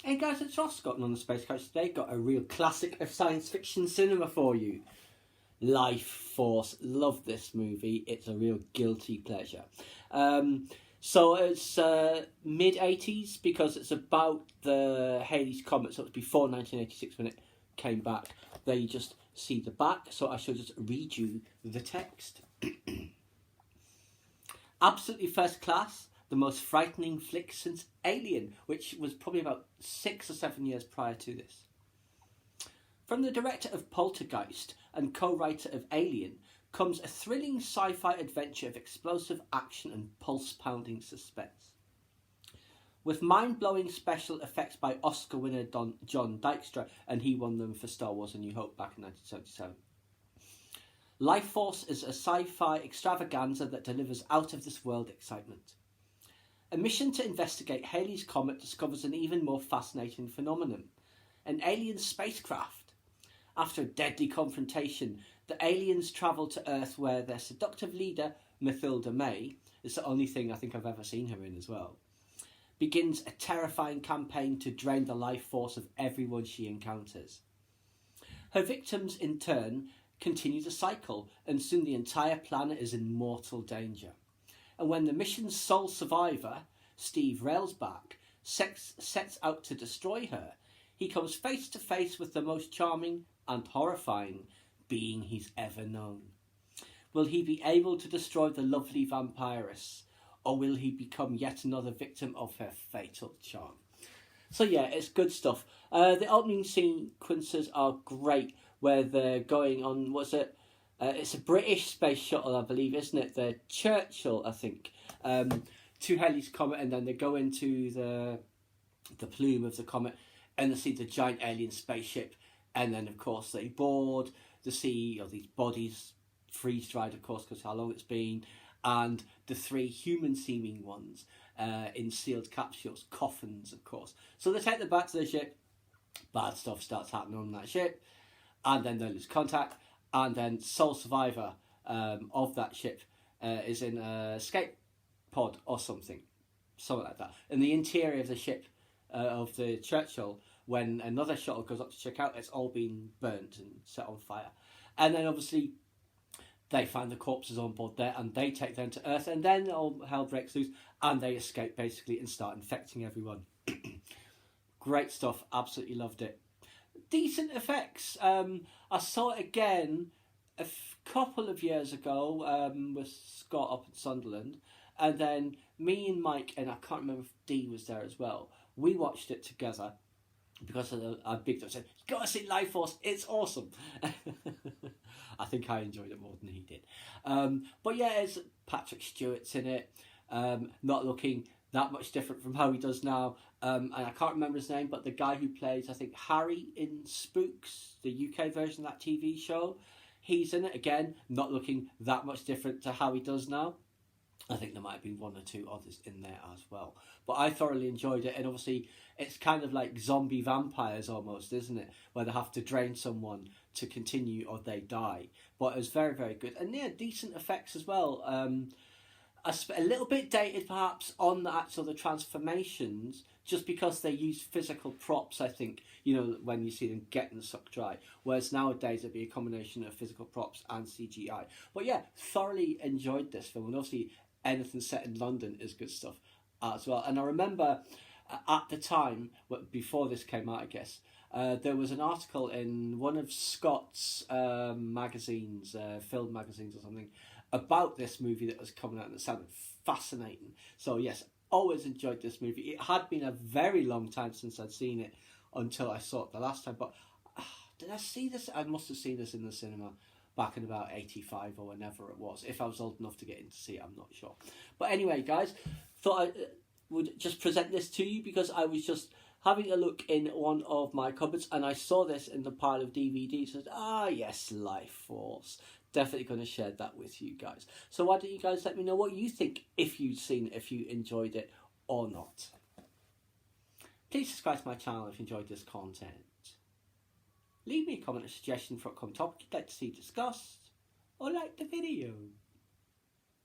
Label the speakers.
Speaker 1: Hey guys, it's Ross Scotland on the Space Coach today. Got a real classic of science fiction cinema for you. Lifeforce. Love this movie. It's a real guilty pleasure. So it's mid-80s because it's about the Halley's Comet. So it's before 1986 when it came back. There you just see the back. So I shall just read you the text. Absolutely first class. The most frightening flick since Alien, which was probably about 6 or 7 years prior to this. From the director of Poltergeist and co-writer of Alien comes a thrilling sci-fi adventure of explosive action and pulse-pounding suspense. With mind-blowing special effects by Oscar winner John Dykstra, and he won them for Star Wars A New Hope back in 1977. Lifeforce is a sci-fi extravaganza that delivers out-of-this-world excitement. A mission to investigate Halley's Comet discovers an even more fascinating phenomenon, an alien spacecraft. After a deadly confrontation, the aliens travel to Earth where their seductive leader, Mathilda May, it's the only thing I think I've ever seen her in as well, begins a terrifying campaign to drain the life force of everyone she encounters. Her victims, in turn, continue the cycle, and soon the entire planet is in mortal danger. And when the mission's sole survivor, Steve Railsback, sets out to destroy her, he comes face to face with the most charming and horrifying being he's ever known. Will he be able to destroy the lovely vampiress, or will he become yet another victim of her fatal charm? So yeah, it's good stuff. The opening sequences are great, where they're going on, it's a British space shuttle, I believe, isn't it? The Churchill, I think, to Halley's Comet, and then they go into the plume of the comet, and they see the giant alien spaceship, and then, of course, they board, they see these bodies, freeze-dried, of course, because how long it's been, and the 3 human-seeming ones in sealed capsules, coffins, of course. So they take them back to the ship, bad stuff starts happening on that ship, and then they lose contact. And then sole survivor of that ship is in a escape pod or something like that. In the interior of the ship of the Churchill, when another shuttle goes up to check out, it's all been burnt and set on fire. And then obviously they find the corpses on board there, and they take them to Earth, and then all hell breaks loose, and they escape basically and start infecting everyone. Great stuff, absolutely loved it. Decent effects. I saw it again a couple of years ago with Scott up in Sunderland, and then me and Mike, and I can't remember if Dee was there as well, we watched it together because I bigged up and said, "You've got to see Lifeforce, it's awesome." I think I enjoyed it more than he did. But yeah, it's Patrick Stewart's in it, not looking that much different from how he does now. And I can't remember his name, but the guy who plays, I think, Harry in Spooks, the UK version of that TV show, he's in it again, not looking that much different to how he does now. I think there might have been 1 or 2 others in there as well. But I thoroughly enjoyed it, and obviously it's kind of like zombie vampires almost, isn't it? Where they have to drain someone to continue or they die. But it was very, very good. And yeah, decent effects as well. A little bit dated perhaps on the transformations, just because they use physical props, I think, when you see them getting sucked dry. Whereas nowadays it'd be a combination of physical props and CGI. But yeah, thoroughly enjoyed this film. And obviously anything set in London is good stuff as well. And I remember at the time, before this came out, I guess, there was an article in one of Scott's magazines, film magazines or something, about this movie that was coming out, and it sounded fascinating. So yes, always enjoyed this movie. It had been a very long time since I'd seen it until I saw it the last time. But did I see this? I must have seen this in the cinema back in about 85 or whenever it was. If I was old enough to get in to see it, I'm not sure. But anyway, guys, thought I would just present this to you because I was just having a look in one of my cupboards and I saw this in the pile of DVDs. So yes, Lifeforce. Definitely going to share that with you guys. So why don't you guys let me know what you think, if you've seen it, if you enjoyed it or not. Please subscribe to my channel if you enjoyed this content. Leave me a comment or suggestion for a common topic you'd like to see discussed, or like the video.